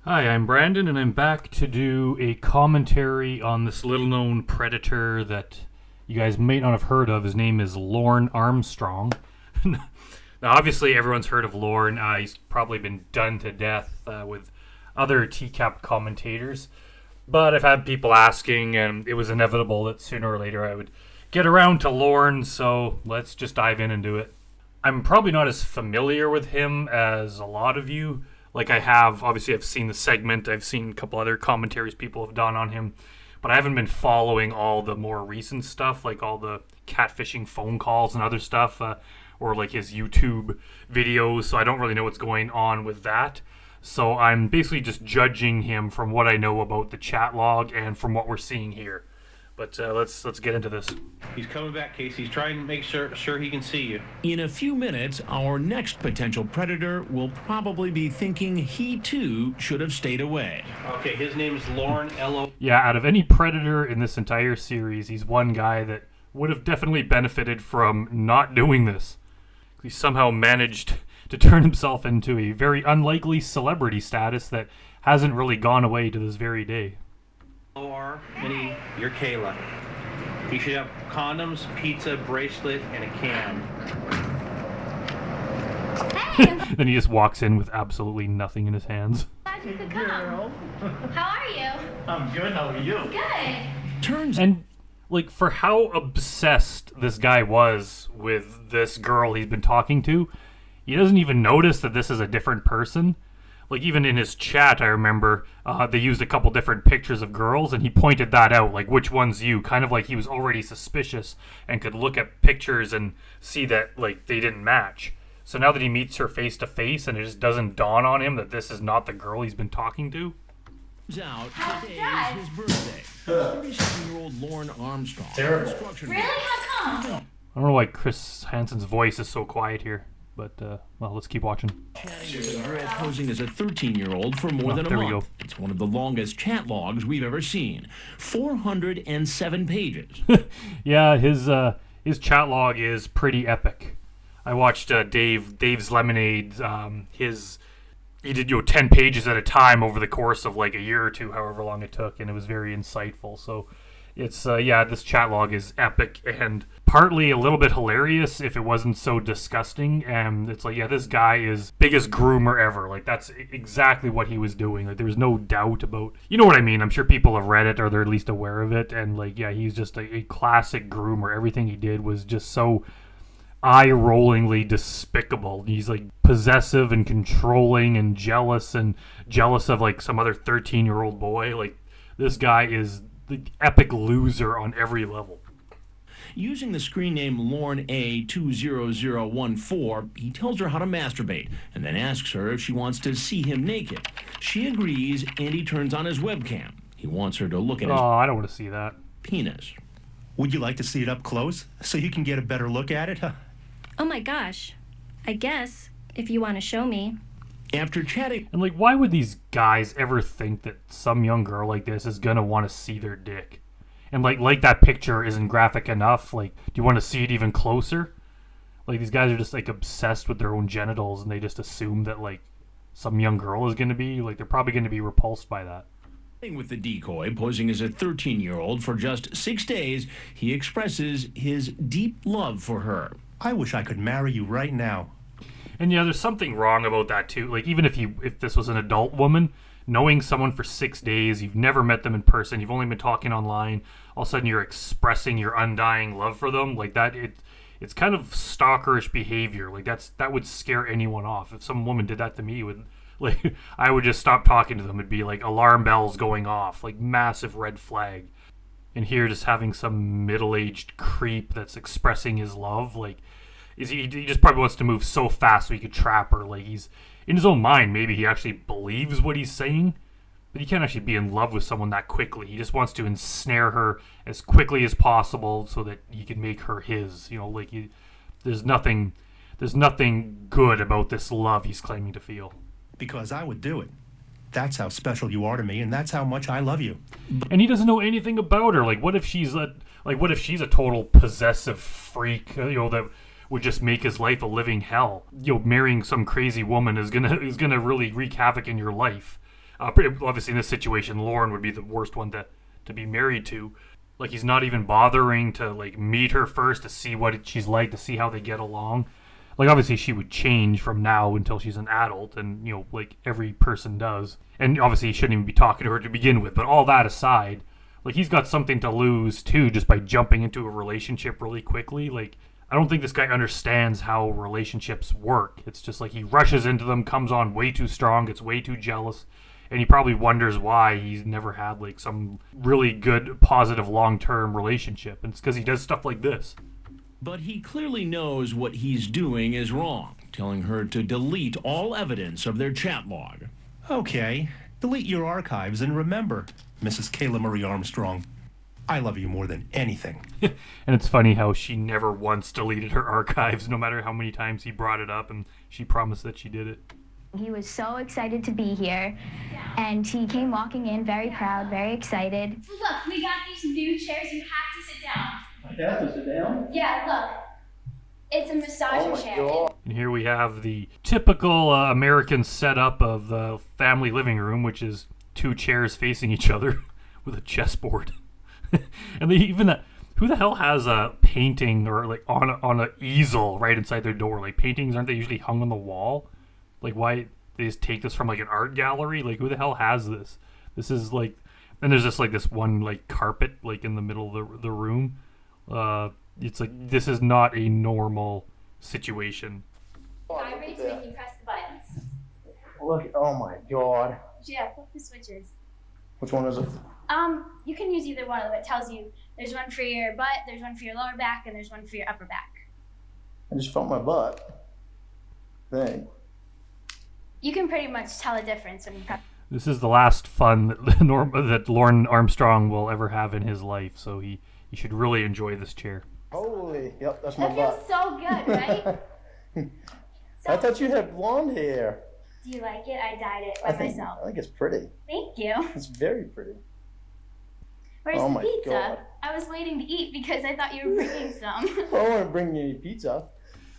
Hi, I'm Brandon, and I'm back to do a commentary on this little-known predator that you guys may not have heard of. His name is Lorne Armstrong. Now, obviously, everyone's heard of Lorne. He's probably been done to death with other TCAP commentators. But I've had people asking, and it was inevitable that sooner or later I would get around to Lorne, so let's just dive in and do it. I'm probably not as familiar with him as a lot of you. Like I have, obviously I've seen the segment, I've seen a couple other commentaries people have done on him, but I haven't been following all the more recent stuff, like all the catfishing phone calls and other stuff, or like his YouTube videos, so I don't really know what's going on with that. So I'm basically just judging him from what I know about the chat log and from what we're seeing here. But let's get into this. He's coming back, Casey. He's trying to make sure he can see you. In a few minutes, our next potential predator will probably be thinking he too should have stayed away. Okay, his name is Lorne L.O. Yeah, out of any predator in this entire series, he's one guy that would have definitely benefited from not doing this. He somehow managed to turn himself into a very unlikely celebrity status that hasn't really gone away to this very day. O.R. Minnie, you're Kayla. You should have condoms, pizza, bracelet, and a can. Hey, Then he just walks in with absolutely nothing in his hands. glad you could come. How are you? I'm good, how are you? Good. Turns And, like, for how obsessed this guy was with this girl he's been talking to, he doesn't even notice that this is a different person. Like, even in his chat, I remember they used a couple different pictures of girls, and he pointed that out, like, which one's you? Kind of like he was already suspicious and could look at pictures and see that, like, they didn't match. So now that he meets her face to face and it just doesn't dawn on him that this is not the girl he's been talking to. out How's today that? is his birthday. 37-year-old Lorne Armstrong. Terrible. Instruction- Really? How come? I don't know why Chris Hansen's voice is so quiet here, but, well, let's keep watching. Chatting with a girl posing as a 13-year-old for more than a there we month. go. It's one of the longest chat logs we've ever seen. 407 pages. Yeah, his chat log is pretty epic. I watched Dave's Lemonade. He did 10 pages at a time over the course of like a year or two, however long it took, and it was very insightful. So it's this chat log is epic and partly a little bit hilarious if it wasn't so disgusting. And it's like, yeah, this guy is biggest groomer ever. Like, that's exactly what he was doing. Like, there was no doubt about, you know what I mean? I'm sure people have read it or they're at least aware of it. And like, yeah, he's just a classic groomer. Everything he did was just so eye-rollingly despicable. He's like possessive and controlling and jealous of like some other 13-year-old boy. Like, this guy is the epic loser on every level. Using the screen name Lorne A20014, he tells her how to masturbate and then asks her if she wants to see him naked. She agrees and he turns on his webcam. He wants her to look at his Oh, I don't want to see that. penis. Would you like to see it up close so you can get a better look at it? Oh my gosh. I guess, if you want to show me. After chatting And like, why would these guys ever think that some young girl like this is gonna want to see their dick? And like that picture isn't graphic enough. Like, do you want to see it even closer? Like, these guys are just like obsessed with their own genitals, and they just assume that like some young girl is gonna be like, they're probably gonna be repulsed by that. with the decoy, posing as a 13-year-old for just 6 days, he expresses his deep love for her. I wish I could marry you right now. And yeah, there's something wrong about that too. Like, even if this was an adult woman, knowing someone for 6 days, you've never met them in person, you've only been talking online, all of a sudden you're expressing your undying love for them, like that, it's kind of stalkerish behavior. Like, that would scare anyone off. If some woman did that to me, I would just stop talking to them. It'd be like alarm bells going off, like massive red flag. And here, just having some middle-aged creep that's expressing his love, like, he just probably wants to move so fast so he could trap her. Like, he's in his own mind, maybe he actually believes what he's saying, but he can't actually be in love with someone that quickly. He just wants to ensnare her as quickly as possible so that he can make her his. You know, like, there's nothing good about this love he's claiming to feel. Because I would do it. That's how special you are to me, and that's how much I love you. And he doesn't know anything about her. Like, what if she's a total possessive freak? That would just make his life a living hell. Marrying some crazy woman is gonna really wreak havoc in your life. Obviously, in this situation, Lorne would be the worst one to be married to. Like, he's not even bothering to, like, meet her first to see what she's like, to see how they get along. Like, obviously, she would change from now until she's an adult, and, you know, like every person does. And obviously, he shouldn't even be talking to her to begin with. But all that aside, like, he's got something to lose, too, just by jumping into a relationship really quickly. Like, I don't think this guy understands how relationships work. It's just like he rushes into them, comes on way too strong, gets way too jealous, and he probably wonders why he's never had, like, some really good, positive, long-term relationship. And it's because he does stuff like this. But he clearly knows what he's doing is wrong, telling her to delete all evidence of their chat log. Okay, delete your archives and remember, Mrs. Kayla Marie Armstrong, I love you more than anything. And it's funny how she never once deleted her archives, no matter how many times he brought it up, and she promised that she did it. He was so excited to be here, and he came walking in very proud, very excited. Look, we got these new chairs. You have to sit down. I have to sit down? Yeah, look. It's a massager chair. And here we have the typical American setup of the family living room, which is two chairs facing each other with a chessboard. And they even who the hell has a painting or like on a easel right inside their door? Like, paintings, aren't they usually hung on the wall? Like, why they just take this from like an art gallery? Like, who the hell has this? This is like, and there's just like this one like carpet like in the middle of the room. It's like, this is not a normal situation. Vibrates make you press the buttons. Look, oh my god. Yeah, flip the switches. Which one is it? You can use either one of them. It tells you there's one for your butt, there's one for your lower back, and there's one for your upper back. I just felt my butt. Thing. You can pretty much tell a difference when you press. This is the last fun that Lorne Armstrong will ever have in his life, so he should really enjoy this chair. Holy, yep, that's my That butt. feels so good, right? I thought you had blonde hair. Do you like it? I dyed it by myself. I think it's pretty. Thank you. It's very pretty. Where's Oh the my pizza? God. I was waiting to eat because I thought you were bringing some. I don't want to bring you any pizza.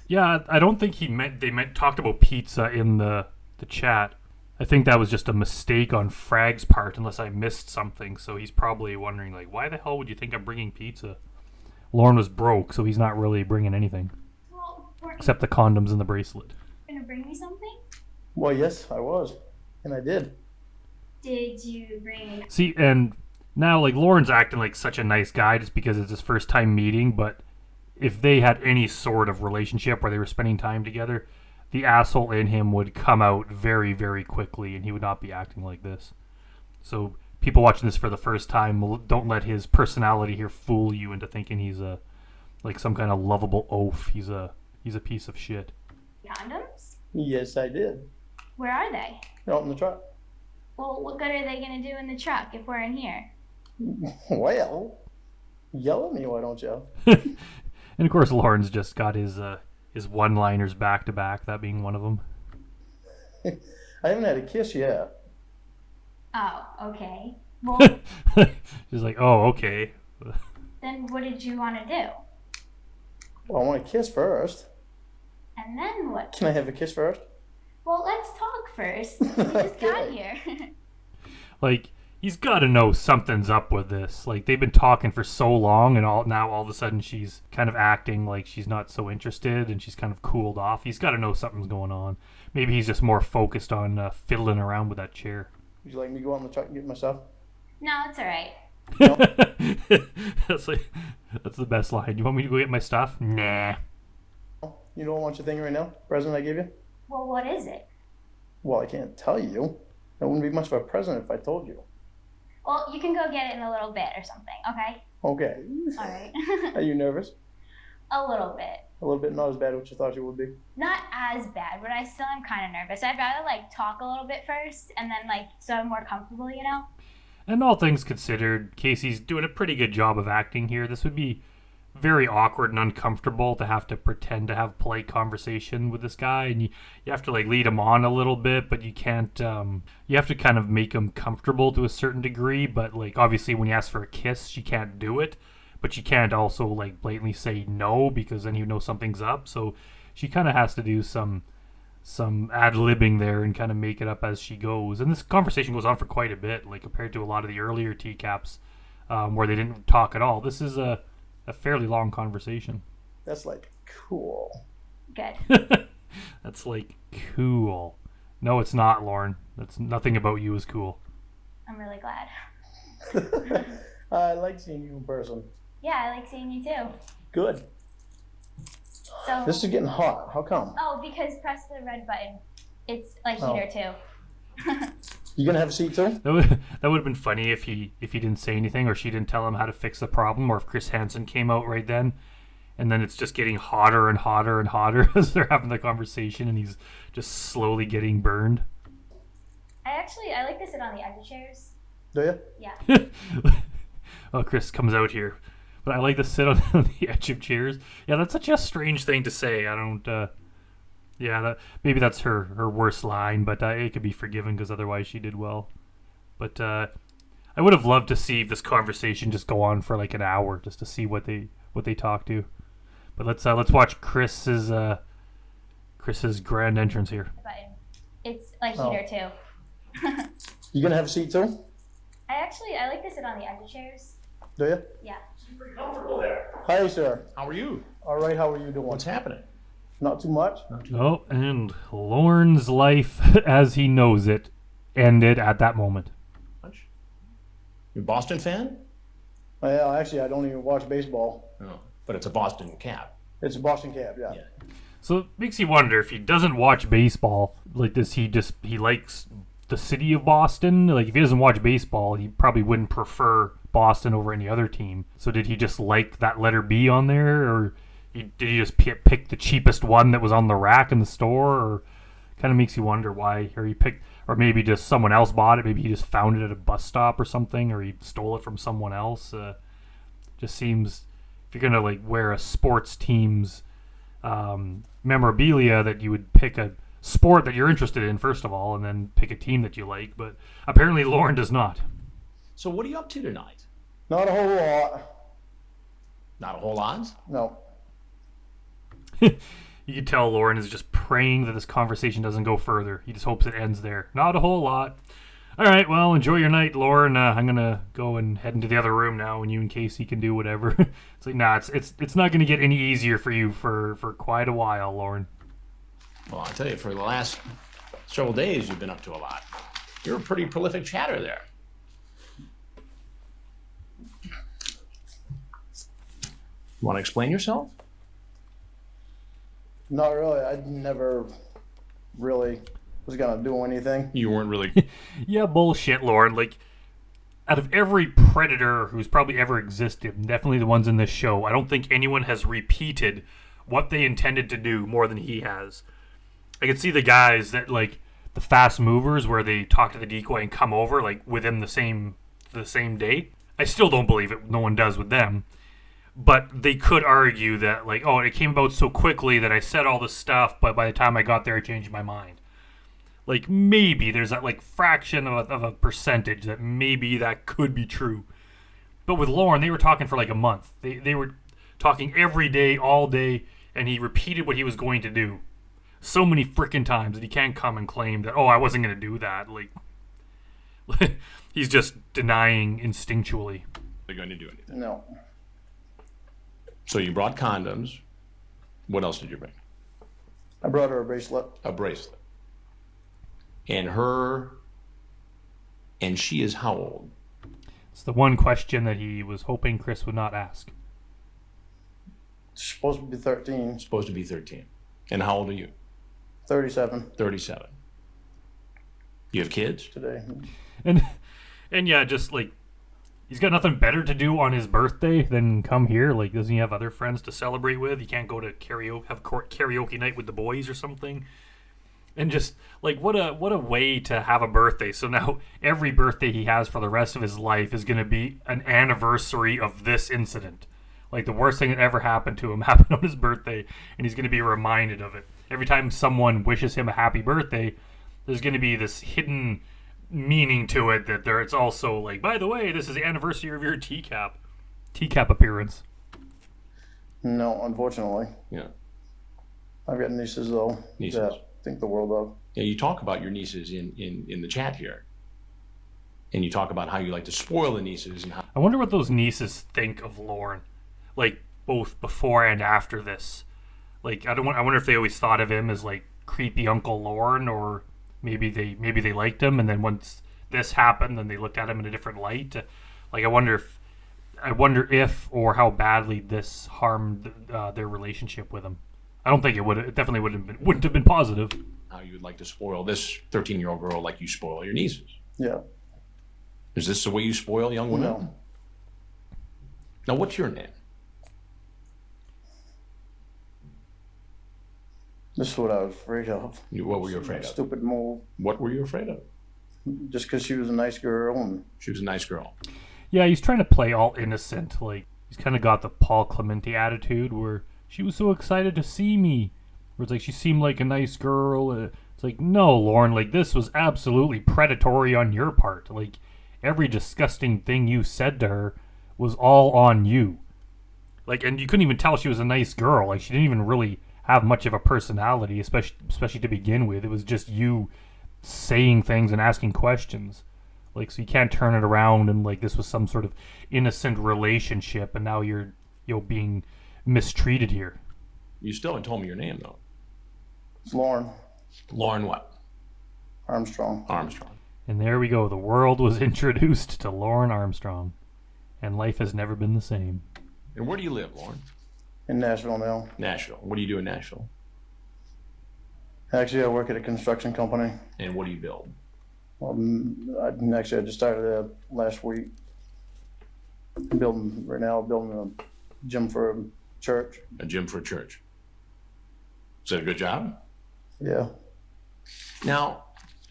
Yeah, I don't think they talked about pizza in the chat. I think that was just a mistake on Frag's part, unless I missed something. So he's probably wondering, like, why the hell would you think I'm bringing pizza? Lorne was broke, so he's not really bringing anything. Well, weren't Except the condoms and the bracelet. you gonna bring me something? Well, yes, I was. And I did. Did you bring? See, and now, like, Lorne's acting like such a nice guy just because it's his first time meeting, but if they had any sort of relationship where they were spending time together, the asshole in him would come out very, very quickly, and he would not be acting like this. So people watching this for the first time, don't let his personality here fool you into thinking he's like some kind of lovable oaf. He's a piece of shit. Condoms? Yes, I did. Where are they? Out in the truck. Well, what good are they gonna do in the truck if we're in here? Well, yell at me, why don't you? And of course, Lorne's just got his one-liners back to back. That being one of them. I haven't had a kiss yet. Oh, okay. Well, She's like, oh, okay. then what did you want to do? Well, I want a kiss first. And then what? Can I have a kiss first? Well, let's talk first. We just got Okay. here. Like, he's got to know something's up with this. Like, they've been talking for so long, and now all of a sudden she's kind of acting like she's not so interested, and she's kind of cooled off. He's got to know something's going on. Maybe he's just more focused on fiddling around with that chair. Would you like me to go out in the truck and get my stuff? No, it's all right. That's the best line. You want me to go get my stuff? Nah. You don't want your thing right now? Present I gave you? Well, what is it? Well, I can't tell you. That wouldn't be much of a present if I told you. Well, you can go get it in a little bit or something, okay? Okay. All right. Are you nervous? A little bit. A little bit, not as bad as what you thought you would be. Not as bad, but I still am kind of nervous. I'd rather, like, talk a little bit first and then, like, so I'm more comfortable, you know? And all things considered, Casey's doing a pretty good job of acting here. This would be very awkward and uncomfortable to have to pretend to have polite conversation with this guy, and you have to like lead him on a little bit, but you can't you have to kind of make him comfortable to a certain degree. But like, obviously when you ask for a kiss, she can't do it, but she can't also like blatantly say no, because then you know something's up. So she kind of has to do some some ad-libbing there and kind of make it up as she goes. And this conversation goes on for quite a bit, like compared to a lot of the earlier TCAPs where they didn't talk at all. This is a fairly long conversation. That's like cool. Good. That's like cool. No, it's not, Lorne. That's nothing about you is cool. I'm really glad. I like seeing you in person. Yeah, I like seeing you too. Good. So. This is getting hot. How come? Oh, because press the red button. It's a heater too. You gonna have a seat too? That would have been funny if he didn't say anything, or she didn't tell him how to fix the problem, or if Chris Hansen came out right then, and then it's just getting hotter and hotter and hotter as they're having the conversation, and he's just slowly getting burned. I like to sit on the edge of chairs. Do you? Yeah. Oh, Chris comes out here, but I like to sit on the edge of chairs. Yeah, that's such a strange thing to say. I don't. Yeah, maybe that's her worst line, but it could be forgiven because otherwise she did well. But I would have loved to see this conversation just go on for like an hour, just to see what they talk to. But let's watch Chris's grand entrance here. The button. It's a heater too. You gonna have a seat too? I like to sit on the edge of chairs. Do you? Yeah. Pretty comfortable there. Hi, sir. How are you? All right. How are you doing? What's happening? Not too much. Oh, and Lorne's life as he knows it ended at that moment. You a Boston fan? Yeah, actually, I don't even watch baseball. No, but it's a Boston Cap. It's a Boston Cab, yeah. So it makes you wonder if he doesn't watch baseball, like does he likes the city of Boston? Like if he doesn't watch baseball, he probably wouldn't prefer Boston over any other team. So did he just like that letter B on there, or did he just pick the cheapest one that was on the rack in the store? Or kind of makes you wonder why, or he picked, or maybe just someone else bought it. Maybe he just found it at a bus stop or something, or he stole it from someone else. Just seems, if you're gonna like wear a sports team's memorabilia, that you would pick a sport that you're interested in first of all, and then pick a team that you like. But apparently Lorne does not. So what are you up to tonight? Not a whole lot. Not a whole lot? No. You can tell Lorne is just praying that this conversation doesn't go further. He just hopes it ends there. Not a whole lot. All right, well, enjoy your night, Lorne. I'm gonna go and head into the other room now, and you and Casey can do whatever. It's like, nah, it's not gonna get any easier for you for quite a while, Lorne. Well, I'll tell you, for the last several days, you've been up to a lot. You're a pretty prolific chatter there. Want to explain yourself? Not really. I never really was gonna do anything. You weren't really. Yeah, bullshit, Lorne. Like, out of every predator who's probably ever existed, definitely the ones in this show, I don't think anyone has repeated what they intended to do more than he has. I can see the guys that, like, the fast movers where they talk to the decoy and come over, like, within the same day. I still don't believe it. No one does with them. But they could argue that, like, oh, it came about so quickly that I said all this stuff, but by the time I got there, I changed my mind. Like, maybe there's that, like, fraction of a percentage that maybe that could be true. But with Lorne, they were talking for, like, a month. They were talking every day, all day, and he repeated what he was going to do so many freaking times that he can't come and claim that, oh, I wasn't going to do that. Like, he's just denying instinctually. They're going to do anything. No. So you brought condoms. What else did you bring? I brought her a bracelet. A bracelet. And she is how old? It's the one question that he was hoping Chris would not ask. She's supposed to be 13. Supposed to be 13. And how old are you? 37 37. You have kids? today. And yeah, just like, he's got nothing better to do on his birthday than come here. Like, doesn't he have other friends to celebrate with? He can't go to karaoke night with the boys or something. And just like, what a way to have a birthday. So now every birthday he has for the rest of his life is going to be an anniversary of this incident. Like, the worst thing that ever happened to him happened on his birthday, and he's going to be reminded of it. Every time someone wishes him a happy birthday, there's going to be this hidden meaning to it that it's also like, by the way, this is the anniversary of your TCAP appearance. No, unfortunately. Yeah. I've got nieces though. Nieces. That think the world of. Yeah, you talk about your nieces in the chat here. And you talk about how you like to spoil the nieces and how... I wonder what those nieces think of Lorne, like both before and after this. Like, I wonder if they always thought of him as like creepy Uncle Lorne, or maybe they liked him, and then once this happened, then they looked at him in a different light. Like, I wonder if or how badly this harmed their relationship with him. I don't think it would. It definitely wouldn't have been positive. How you would like to spoil this 13-year-old girl like you spoil your nieces. Yeah. Is this the way you spoil young women? No. Now, what's your name? This is what I was afraid of. What were you afraid of? Stupid move. What were you afraid of? Just because she was a nice girl and... She was a nice girl. Yeah, he's trying to play all innocent. Like, he's kind of got the Paul Clemente attitude where she was so excited to see me. Where it's like, she seemed like a nice girl. It's like, no, Lorne, like, this was absolutely predatory on your part. Like, every disgusting thing you said to her was all on you. Like, and you couldn't even tell she was a nice girl. Like, she didn't even really have much of a personality, especially to begin with. It was just you saying things and asking questions. Like, so you can't turn it around and like this was some sort of innocent relationship and now you're being mistreated here. You still haven't told me your name, though. It's Lorne. Lorne what? Armstrong. Armstrong. And there we go. The world was introduced to Lorne Armstrong. And life has never been the same. And where do you live, Lorne? In Nashville now. Nashville. What do you do in Nashville? Actually, I work at a construction company. And what do you build? I just started that last week. Building a gym for a church. A gym for a church. Is that a good job? Yeah. Now,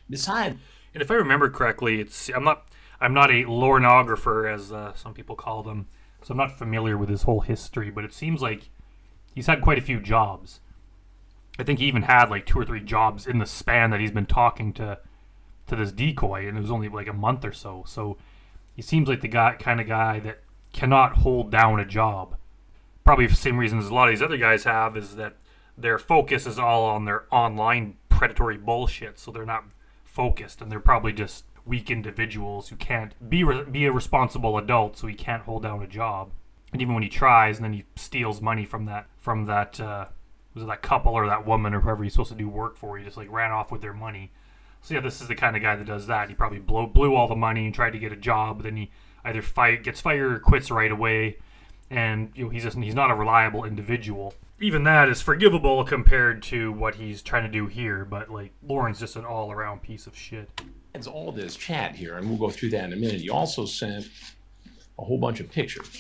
besides... And if I remember correctly, I'm not a Lornographer, as some people call them, so I'm not familiar with his whole history, but it seems like he's had quite a few jobs. I think he even had like 2 or 3 jobs in the span that he's been talking to this decoy, and it was only like a month or so. So he seems like the kind of guy that cannot hold down a job. Probably for the same reasons a lot of these other guys have, is that their focus is all on their online predatory bullshit, so they're not focused, and they're probably just weak individuals who can't be a responsible adult, so he can't hold down a job. And even when he tries, and then he steals money from that was it that couple or that woman or whoever he's supposed to do work for, he just like ran off with their money. So yeah, this is the kind of guy that does that. He probably blew all the money and tried to get a job, but then he either gets fired or quits right away, and he's not a reliable individual. Even that is forgivable compared to what he's trying to do here, but like Lorne's just an all-around piece of shit. It's all this chat here, and we'll go through that in a minute. You also sent a whole bunch of pictures.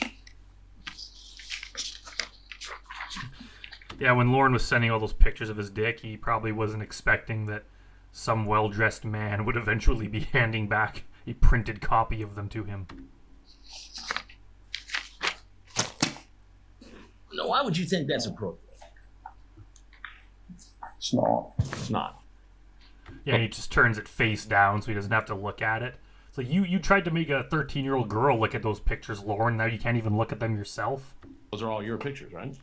Yeah, when Lorne was sending all those pictures of his dick, he probably wasn't expecting that some well-dressed man would eventually be handing back a printed copy of them to him. Now, why would you think that's appropriate? It's not. It's not. Yeah, and he just turns it face down so he doesn't have to look at it. It's like, you tried to make a 13-year-old girl look at those pictures, Lorne. Now you can't even look at them yourself. Those are all your pictures, right?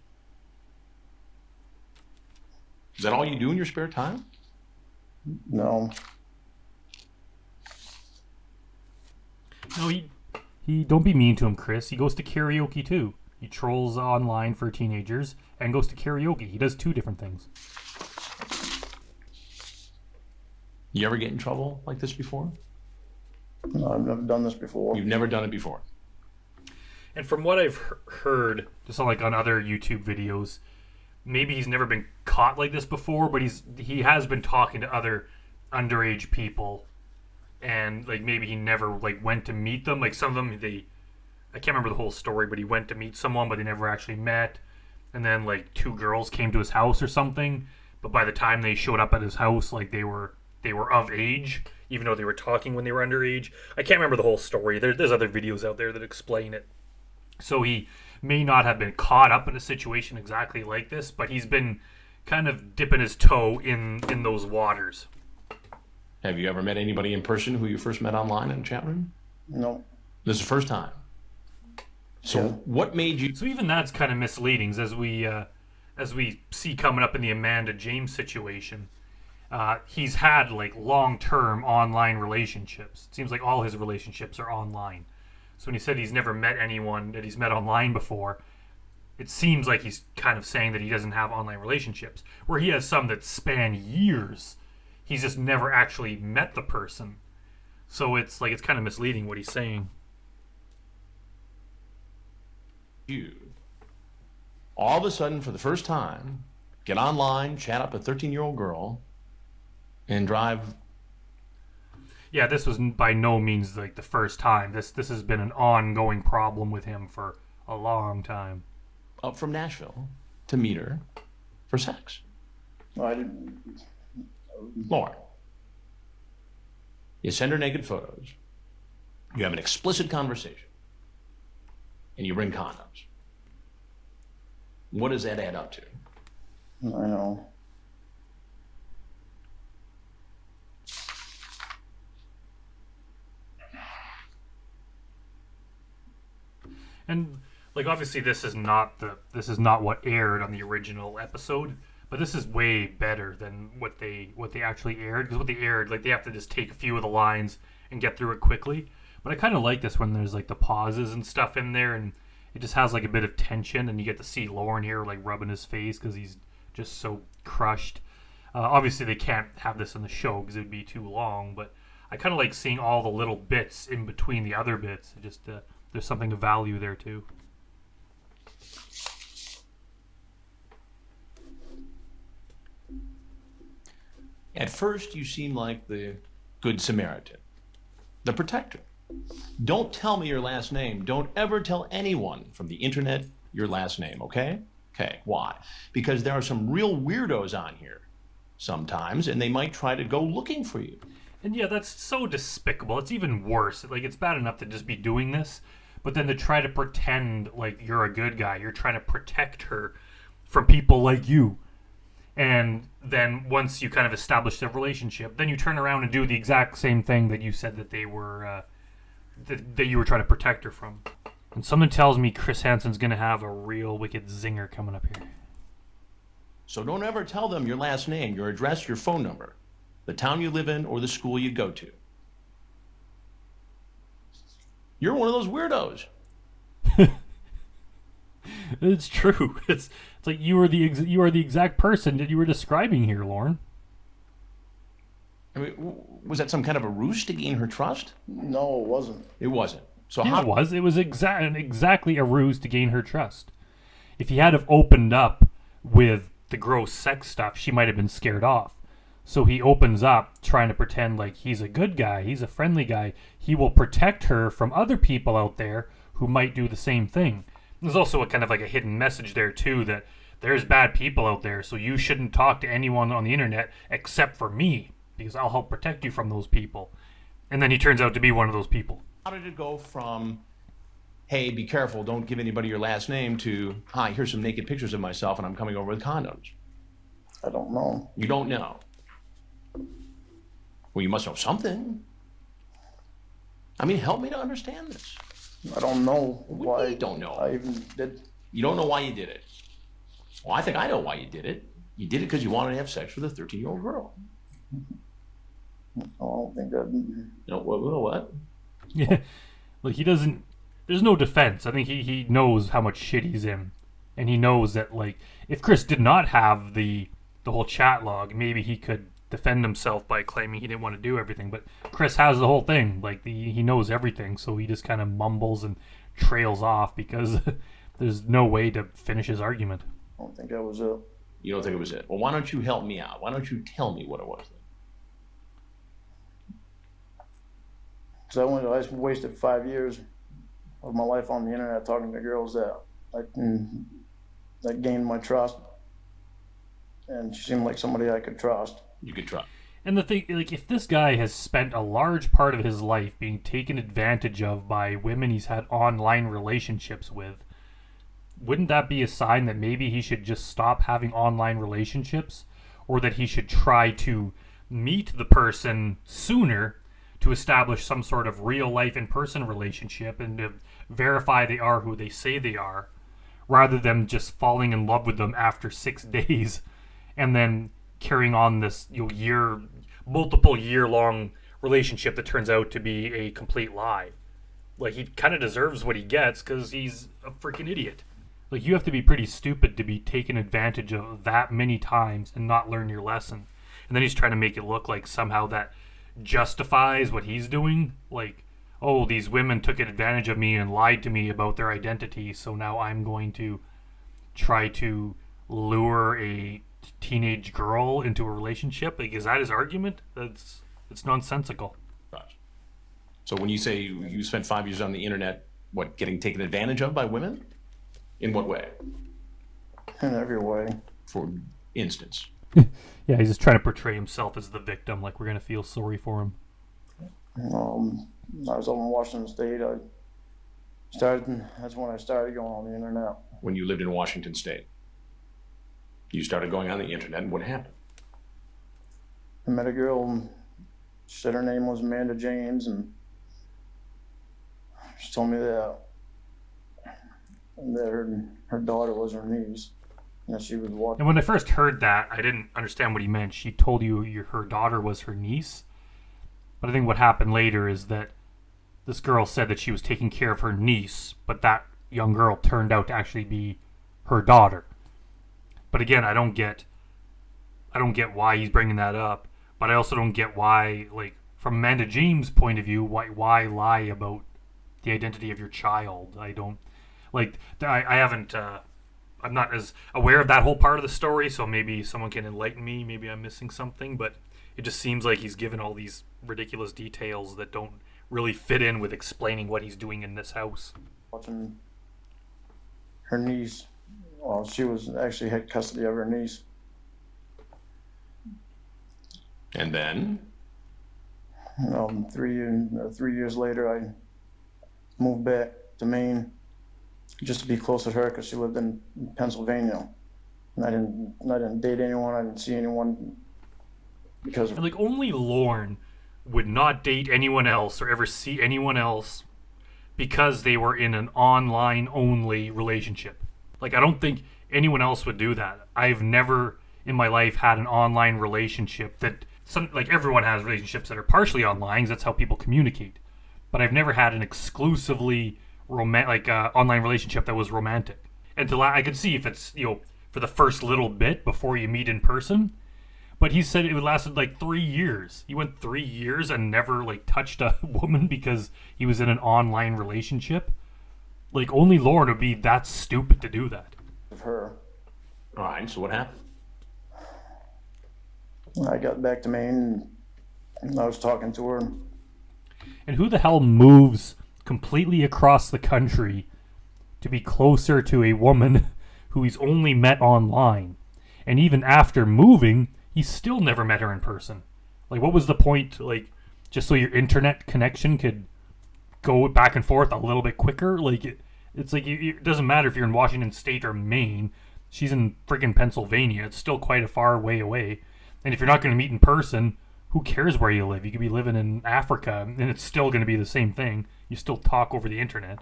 Is that all you do in your spare time? No. No, he don't be mean to him, Chris. He goes to karaoke too. He trolls online for teenagers and goes to karaoke. He does 2 different things. You ever get in trouble like this before? No, I've never done this before. You've never done it before? And from what I've heard, just like on other YouTube videos, maybe he's never been caught like this before, but he has been talking to other underage people, and like maybe he never like went to meet them. Like some of them, I can't remember the whole story, but he went to meet someone, but they never actually met. And then like 2 girls came to his house or something, but by the time they showed up at his house, like they were of age, even though they were talking when they were underage. I can't remember the whole story. There's other videos out there that explain it. So he may not have been caught up in a situation exactly like this, but he's been kind of dipping his toe in those waters. Have you ever met anybody in person who you first met online in a chat room? No. This is the first time. So Yeah. what made you... So even that's kind of misleading, as we see coming up in the Amanda James situation. he's had like long-term online relationships. It seems like all his relationships are online. So when he said he's never met anyone that he's met online before, it seems like he's kind of saying that he doesn't have online relationships, where he has some that span years. He's just never actually met the person. So it's kind of misleading what he's saying. You, all of a sudden, for the first time, get online, chat up a 13-year-old girl, and drive. Yeah, this was by no means like the first time. This has been an ongoing problem with him for a long time. Up from Nashville to meet her for sex. No, I didn't. Lorne, you send her naked photos, you have an explicit conversation, and you bring condoms. What does that add up to? I know. And like obviously this is not what aired on the original episode, but this is way better than what they actually aired, because what they aired, like, they have to just take a few of the lines and get through it quickly. But I kind of like this when there's like the pauses and stuff in there, and it just has like a bit of tension, and you get to see Lorne here like rubbing his face because he's just so crushed. Obviously they can't have this in the show because it would be too long, but I kind of like seeing all the little bits in between the other bits. Just there's something to value there too. At first, you seem like the Good Samaritan, the protector. Don't tell me your last name. Don't ever tell anyone from the internet your last name, okay? Okay, why? Because there are some real weirdos on here sometimes, and they might try to go looking for you. And yeah, that's so despicable. It's even worse. Like, it's bad enough to just be doing this, but then to try to pretend like you're a good guy. You're trying to protect her from people like you. And then once you kind of establish the relationship, then you turn around and do the exact same thing that you said that they were that you were trying to protect her from. And something tells me Chris Hansen's going to have a real wicked zinger coming up here. So don't ever tell them your last name, your address, your phone number, the town you live in, or the school you go to. You're one of those weirdos. It's true. It's like you are the exact person that you were describing here, Lorne. I mean, was that some kind of a ruse to gain her trust? No, it wasn't. It wasn't. So Yeah, how? it was exactly a ruse to gain her trust. If he had have opened up with the gross sex stuff, she might have been scared off. So he opens up trying to pretend like he's a good guy, he's a friendly guy. He will protect her from other people out there who might do the same thing. There's also a kind of like a hidden message there too, that there's bad people out there, so you shouldn't talk to anyone on the internet except for me, because I'll help protect you from those people. And then he turns out to be one of those people. How did it go from, hey, be careful, don't give anybody your last name, to, hi, here's some naked pictures of myself and I'm coming over with condoms? I don't know. You don't know. Well, you must know something. I mean, help me to understand this. I don't know What do why. you don't know? I even did. You don't know why you did it. Well, I think I know why you did it. You did it because you wanted to have sex with a 13-year-old girl. Oh, I don't think that. No, what? Yeah, like he doesn't. There's no defense. I think he knows how much shit he's in, and he knows that like if Chris did not have the whole chat log, maybe he could defend himself by claiming he didn't want to do everything. But Chris has the whole thing. Like he knows everything, so he just kind of mumbles and trails off because there's no way to finish his argument. I don't think that was it. You don't think it was it? Well, why don't you help me out? Why don't you tell me what it was then? Because I wasted 5 years of my life on the internet talking to girls that gained my trust, and she seemed like somebody I could trust. You could try. And the thing, like, if this guy has spent a large part of his life being taken advantage of by women he's had online relationships with, wouldn't that be a sign that maybe he should just stop having online relationships, or that he should try to meet the person sooner to establish some sort of real life in-person relationship and to verify they are who they say they are, rather than just falling in love with them after 6 days and then carrying on this multiple year long relationship that turns out to be a complete lie. Like, he kind of deserves what he gets because he's a freaking idiot. Like, you have to be pretty stupid to be taken advantage of that many times and not learn your lesson. And then he's trying to make it look like somehow that justifies what he's doing. Like, oh, these women took advantage of me and lied to me about their identity, so now I'm going to try to lure a teenage girl into a relationship. Like, is that his argument? It's nonsensical. Gotcha. So when you say you spent 5 years on the internet, what, getting taken advantage of by women? In what way? In every way. For instance. Yeah, he's just trying to portray himself as the victim, like we're going to feel sorry for him. I was up in Washington State. That's when I started going on the internet. When you lived in Washington State, you started going on the internet, and what happened? I met a girl, and she said her name was Amanda James, and she told me that her daughter was her niece, and that she was watching. And when I first heard that, I didn't understand what he meant. She told you her daughter was her niece. But I think what happened later is that this girl said that she was taking care of her niece, but that young girl turned out to actually be her daughter. But again, I don't get why he's bringing that up. But I also don't get why, like, from Amanda James' point of view, why lie about the identity of your child? I don't, like, I haven't, I'm not as aware of that whole part of the story, so maybe someone can enlighten me. Maybe I'm missing something, but it just seems like he's given all these ridiculous details that don't really fit in with explaining what he's doing in this house. Watching her niece. Well, she actually had custody of her niece. And then? 3 years later, I moved back to Maine just to be close to her because she lived in Pennsylvania. And I didn't date anyone. I didn't see anyone because of... And, like, only Lorne would not date anyone else or ever see anyone else because they were in an online-only relationship. Like, I don't think anyone else would do that. I've never in my life had an online relationship that... like, everyone has relationships that are partially online, 'cause that's how people communicate. But I've never had an exclusively online relationship that was romantic. And I could see if it's, for the first little bit before you meet in person. But he said it lasted like 3 years. He went 3 years and never, like, touched a woman because he was in an online relationship. Like, only Lorne would be that stupid to do that. Of her. All right, so what happened? I got back to Maine and I was talking to her. And who the hell moves completely across the country to be closer to a woman who he's only met online? And even after moving, he still never met her in person. Like, what was the point? Like, just so your internet connection could go back and forth a little bit quicker? Like, it's like, it doesn't matter if you're in Washington State or Maine. She's in friggin' Pennsylvania. It's still quite a far way away. And if you're not going to meet in person, who cares where you live? You could be living in Africa, and it's still going to be the same thing. You still talk over the internet.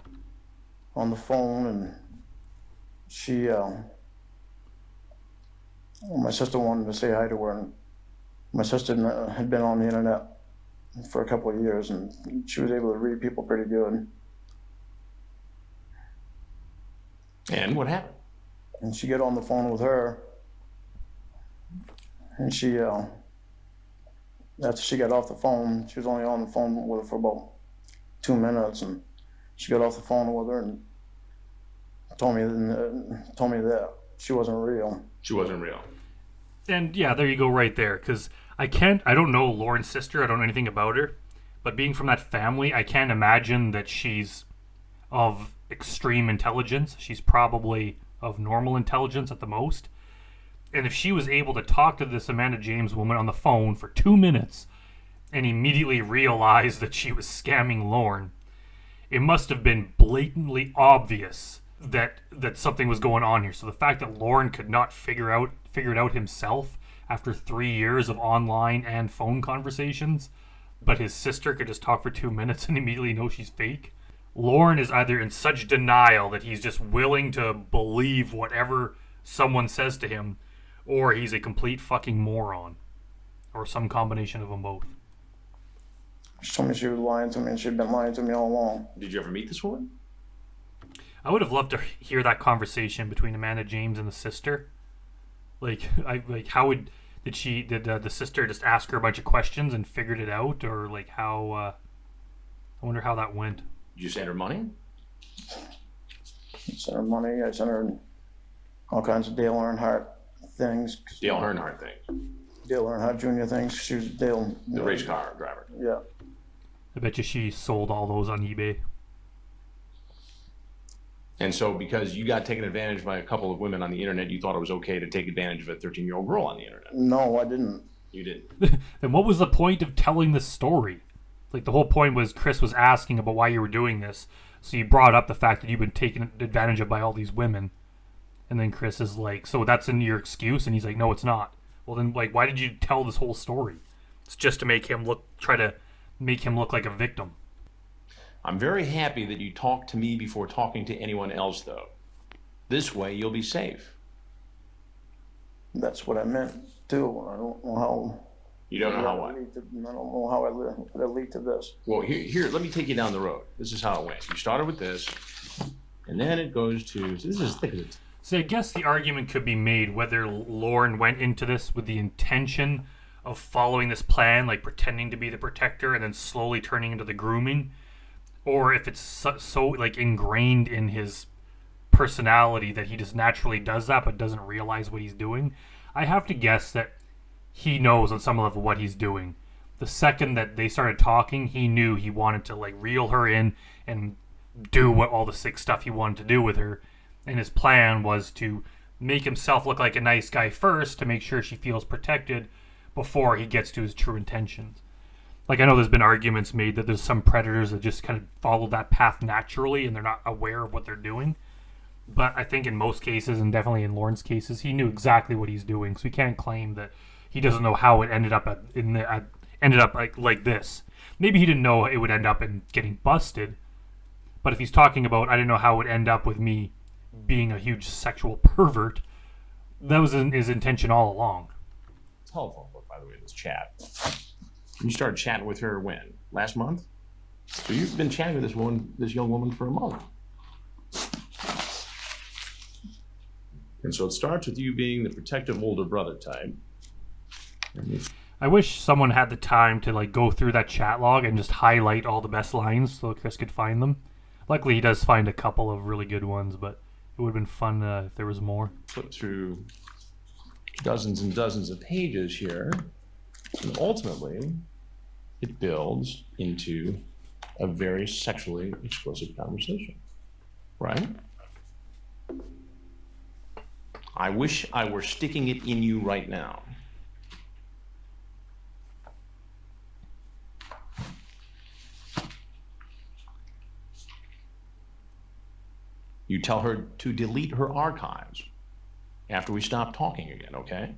On the phone, and she, my sister wanted to say hi to her, and my sister had been on the internet for a couple of years, and she was able to read people pretty good. And what happened? And she got on the phone with her, and she, after she got off the phone, she was only on the phone with her for about 2 minutes, and she got off the phone with her and told me that she wasn't real. She wasn't real. And yeah, there you go right there. Because I don't know Lorne's sister. I don't know anything about her. But being from that family, I can't imagine that she's of extreme intelligence. She's probably of normal intelligence at the most. And if she was able to talk to this Amanda James woman on the phone for 2 minutes and immediately realize that she was scamming Lorne, it must have been blatantly obvious that something was going on here. So the fact that Lorne could not figure it out himself after 3 years of online and phone conversations, but his sister could just talk for 2 minutes and immediately know she's fake. Lorne is either in such denial that he's just willing to believe whatever someone says to him, or he's a complete fucking moron, or some combination of them both. She told me she was lying to me, and she'd been lying to me all along. Did you ever meet this woman? I would have loved to hear that conversation between Amanda James and the sister. Like, how did the sister just ask her a bunch of questions and figured it out, or like how? I wonder how that went. Did you send her money? I sent her money. I sent her all kinds of Dale Earnhardt things. Dale Earnhardt things. Dale Earnhardt Jr. things. She was Dale. The race car driver. Yeah. I bet you she sold all those on eBay. And so because you got taken advantage by a couple of women on the internet, you thought it was okay to take advantage of a 13-year-old girl on the internet. No, I didn't. You didn't. Then what was the point of telling this story? Like, the whole point was Chris was asking about why you were doing this, so you brought up the fact that you've been taken advantage of by all these women. And then Chris is like, so that's in your excuse? And he's like, no, it's not. Well, then, like, why did you tell this whole story? It's just to make him try to make him look like a victim. I'm very happy that you talked to me before talking to anyone else, though. This way, you'll be safe. That's what I meant, too. I don't know how... You don't know how what? I don't know how it lead to this. Well, here, let me take you down the road. This is how it went. You started with this, and then it goes to... So this is thick as it. So I guess the argument could be made whether Lorne went into this with the intention of following this plan, like pretending to be the protector and then slowly turning into the grooming, or if it's so like ingrained in his personality that he just naturally does that but doesn't realize what he's doing. I have to guess that he knows on some level what he's doing. The second that they started talking, he knew he wanted to like reel her in and do what all the sick stuff he wanted to do with her. And his plan was to make himself look like a nice guy first to make sure she feels protected before he gets to his true intentions. Like, I know there's been arguments made that there's some predators that just kind of follow that path naturally and they're not aware of what they're doing. But I think in most cases, and definitely in Lorne's cases, he knew exactly what he's doing. So he can't claim that he doesn't know how it ended up like this. Maybe he didn't know it would end up in getting busted. But if he's talking about, I didn't know how it would end up with me being a huge sexual pervert, that was his intention all along. Telephone book, by the way, this chat. You started chatting with her when? Last month? So you've been chatting with this young woman for a month. And so it starts with you being the protective older brother type. I wish someone had the time to like go through that chat log and just highlight all the best lines so Chris could find them. Luckily, he does find a couple of really good ones, but it would have been fun if there was more. Flip through dozens and dozens of pages here, and ultimately, it builds into a very sexually explicit conversation, right? I wish I were sticking it in you right now. You tell her to delete her archives after we stop talking again, okay?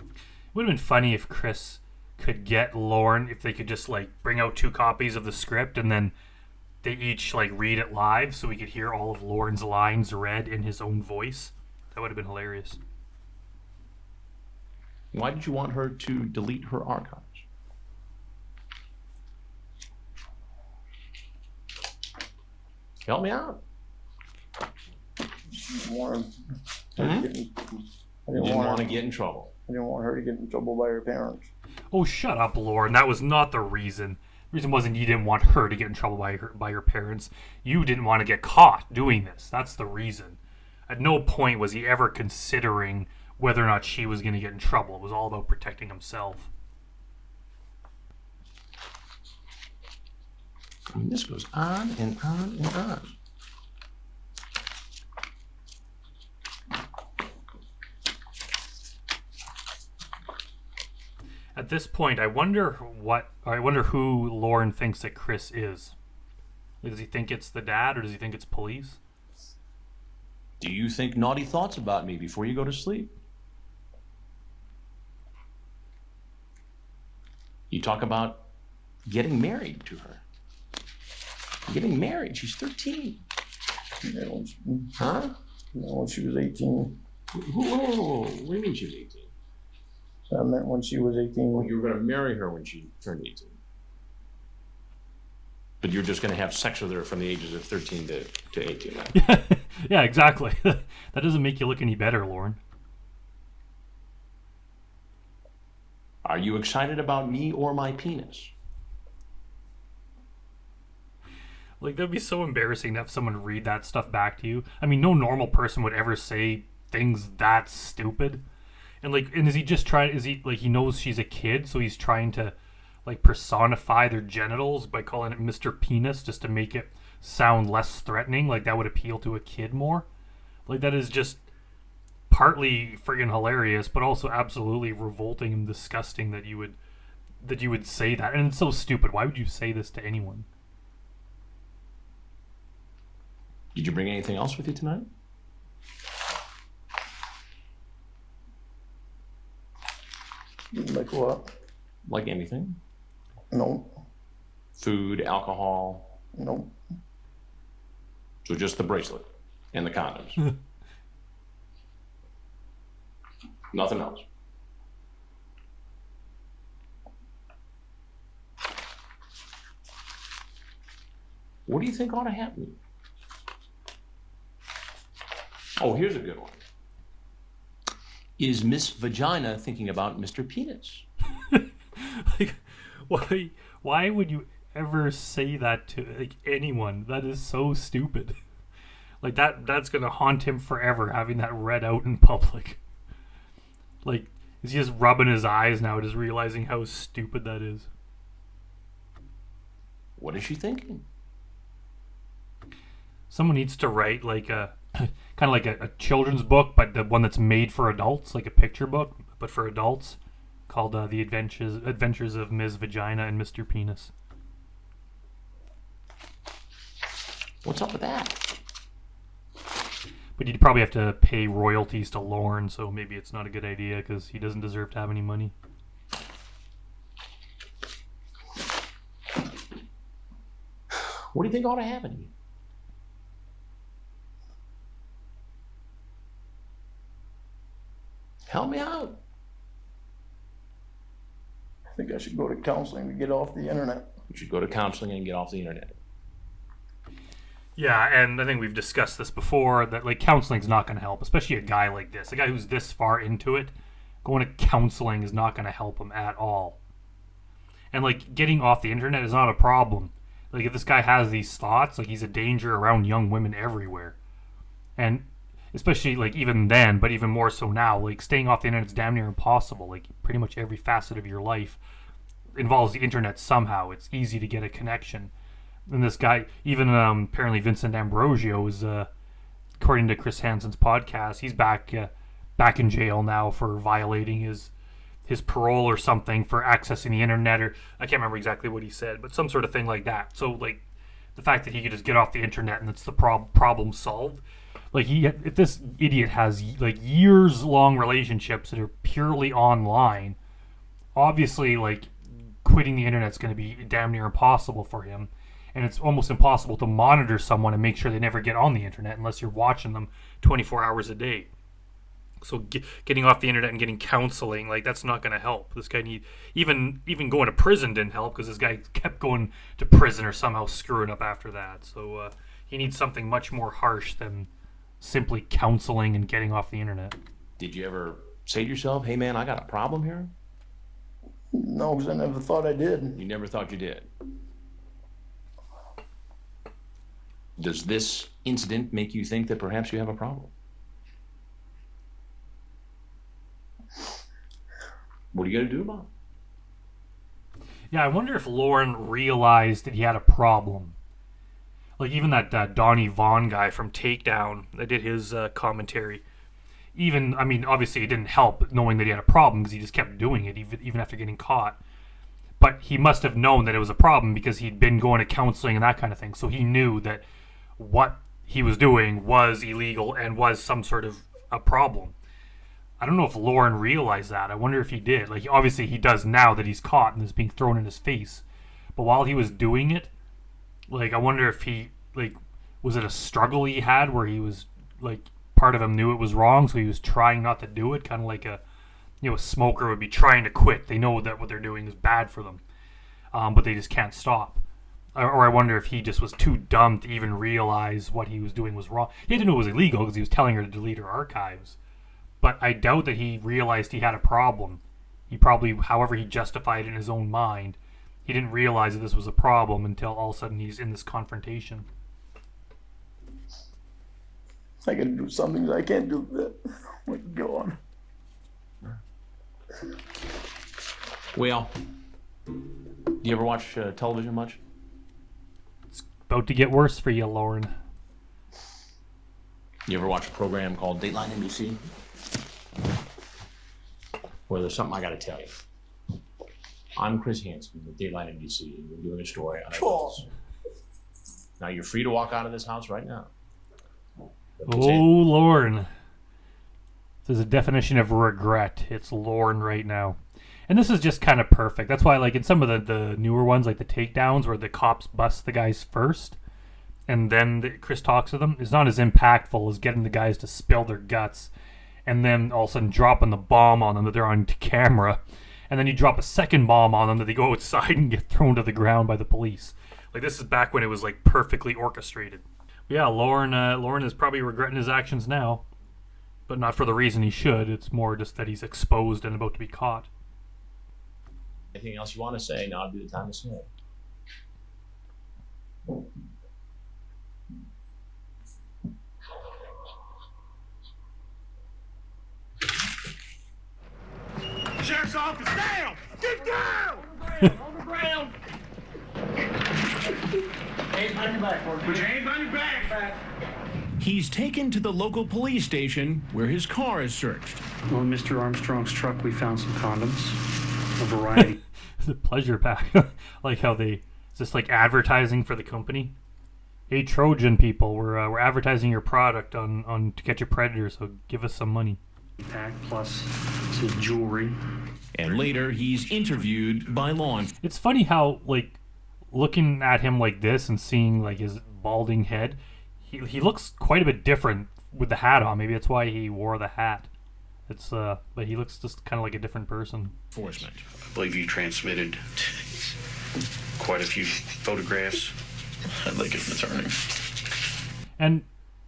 It would have been funny if Chris could get Lorne, if they could just like bring out 2 copies of the script and then they each like read it live so we could hear all of Lorne's lines read in his own voice. That would have been hilarious. Why did you want her to delete her archives? Help me out. I You didn't want to get in trouble. I didn't want her to get in trouble by her parents. Oh, shut up, Lorne. That was not the reason. The reason wasn't you didn't want her to get in trouble by her parents. You didn't want to get caught doing this. That's the reason. At no point was he ever considering whether or not she was going to get in trouble. It was all about protecting himself. I mean, this goes on and on and on. At this point, I wonder who Lorne thinks that Chris is. Does he think it's the dad, or does he think it's police? Do you think naughty thoughts about me before you go to sleep? You talk about getting married to her. Getting married. She's 13. You know, Huh? when she was 18. Whoa, what do you mean she's 18? So I meant when she was 18. Well, you were going to marry her when she turned 18. But you're just going to have sex with her from the ages of 13 to 18, right? Yeah, exactly. That doesn't make you look any better, Lorne. Are you excited about me or my penis? Like, that'd be so embarrassing to have someone read that stuff back to you. I mean, no normal person would ever say things that stupid. And is he just trying? Is he like he knows she's a kid, so he's trying to like personify their genitals by calling it Mr. Penis just to make it sound less threatening? Like that would appeal to a kid more. Like that is just partly friggin' hilarious, but also absolutely revolting and disgusting that you would say that. And it's so stupid. Why would you say this to anyone? Did you bring anything else with you tonight? Like what? Like anything? No. Food, alcohol? No. So just the bracelet and the condoms? Nothing else? What do you think ought to happen? Oh, here's a good one. Is Miss Vagina thinking about Mr. Penis? Like, why would you ever say that to like anyone? That is so stupid. Like that's gonna haunt him forever, having that read out in public. Like, is he just rubbing his eyes now, just realizing how stupid that is? What is she thinking? Someone needs to write like a kind of like a children's book, but the one that's made for adults, like a picture book, but for adults, called The Adventures of Ms. Vagina and Mr. Penis. What's up with that? But you'd probably have to pay royalties to Lorne, so maybe it's not a good idea because he doesn't deserve to have any money. What do you think ought to happen to you? Help me out. I think I should go to counseling to get off the internet. You should go to counseling and get off the internet. Yeah, and I think we've discussed this before, that like counseling's not going to help, especially a guy like this. A guy who's this far into it, going to counseling is not going to help him at all. And like getting off the internet is not a problem. Like if this guy has these thoughts, like he's a danger around young women everywhere. And especially like even then, but even more so now, like staying off the internet is damn near impossible. Like pretty much every facet of your life involves the internet somehow. It's easy to get a connection. And this guy, even apparently Vincent Ambrosio is, according to Chris Hansen's podcast, he's back in jail now for violating his parole or something for accessing the internet, or I can't remember exactly what he said, but some sort of thing like that. So like the fact that he could just get off the internet and it's the problem solved. Like if this idiot has like years long relationships that are purely online, obviously like quitting the internet is going to be damn near impossible for him. And it's almost impossible to monitor someone and make sure they never get on the internet unless you're watching them 24 hours a day. So getting off the internet and getting counseling, like that's not going to help. This guy even going to prison didn't help because this guy kept going to prison or somehow screwing up after that. So he needs something much more harsh than simply counseling and getting off the internet. Did you ever say to yourself, hey man, I got a problem here? No, because I never thought I did. You never thought you did. Does this incident make you think that perhaps you have a problem? What are you going to do about it? Yeah, I wonder if Lorne realized that he had a problem. Like even that Donnie Vaughn guy from Takedown that did his commentary. Even, I mean, obviously it didn't help knowing that he had a problem because he just kept doing it even after getting caught. But he must have known that it was a problem because he'd been going to counseling and that kind of thing. So he knew that what he was doing was illegal and was some sort of a problem. I don't know if Lorne realized that. I wonder if he did. Like, obviously he does now that he's caught and is being thrown in his face. But while he was doing it, like, I wonder if he, like, was it a struggle he had where he was, like, part of him knew it was wrong, so he was trying not to do it, kind of like a smoker would be trying to quit. They know that what they're doing is bad for them, but they just can't stop. Or I wonder if he just was too dumb to even realize what he was doing was wrong. He didn't know it was illegal because he was telling her to delete her archives. But I doubt that he realized he had a problem. He probably, however he justified it in his own mind, he didn't realize that this was a problem until all of a sudden he's in this confrontation. I gotta do something that I can't do that. Like, go on. Well, do you ever watch television much? It's about to get worse for you, Lorne. You ever watch a program called Dateline NBC? Well, there's something I gotta tell you. I'm Chris Hansen with Dateline NBC, and we're doing a story on evidence. Now you're free to walk out of this house right now. Oh, Lorne. There's a definition of regret. It's Lorne right now. And this is just kind of perfect. That's why, like, in some of the newer ones, like the takedowns, where the cops bust the guys first, and then Chris talks to them, it's not as impactful as getting the guys to spill their guts, and then all of a sudden dropping the bomb on them that they're on camera, and then you drop a second bomb on them that they go outside and get thrown to the ground by the police. Like, this is back when it was, like, perfectly orchestrated. But yeah, Lorne is probably regretting his actions now, but not for the reason he should. It's more just that he's exposed and about to be caught. Anything else you want to say? Now would be the time to say it. Sheriff's office, down! Get down! On the ground! Hands behind your back, Lord. Put your hands on your back. He's taken to the local police station where his car is searched. On Mr. Armstrong's truck, we found some condoms. A variety. The pleasure pack. Like how is this like advertising for the company? Hey, Trojan people, we're advertising your product on To Catch a Predator, so give us some money. Pack plus some jewelry. And later, he's interviewed by law. It's funny how, like, looking at him like this and seeing like his balding head, he looks quite a bit different with the hat on. Maybe that's why he wore the hat. It's but he looks just kind of like a different person. Enforcement. I believe you transmitted quite a few photographs. I'd like it returning. And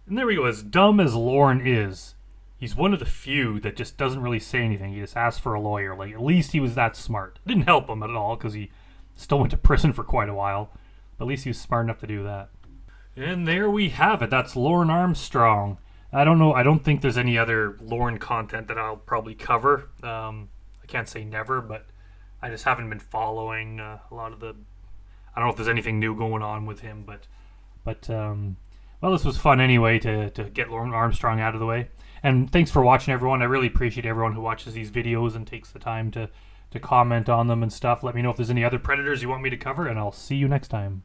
there we go. As dumb as Lorne is, he's one of the few that just doesn't really say anything. He just asks for a lawyer. Like, at least he was that smart. It didn't help him at all because he still went to prison for quite a while. But at least he was smart enough to do that. And there we have it. That's Lorne Armstrong. I don't know. I don't think there's any other Lorne content that I'll probably cover. I can't say never, but I just haven't been following a lot of the... I don't know if there's anything new going on with him, but well, this was fun anyway to get Lorne Armstrong out of the way. And thanks for watching, everyone. I really appreciate everyone who watches these videos and takes the time to comment on them and stuff. Let me know if there's any other predators you want me to cover, and I'll see you next time.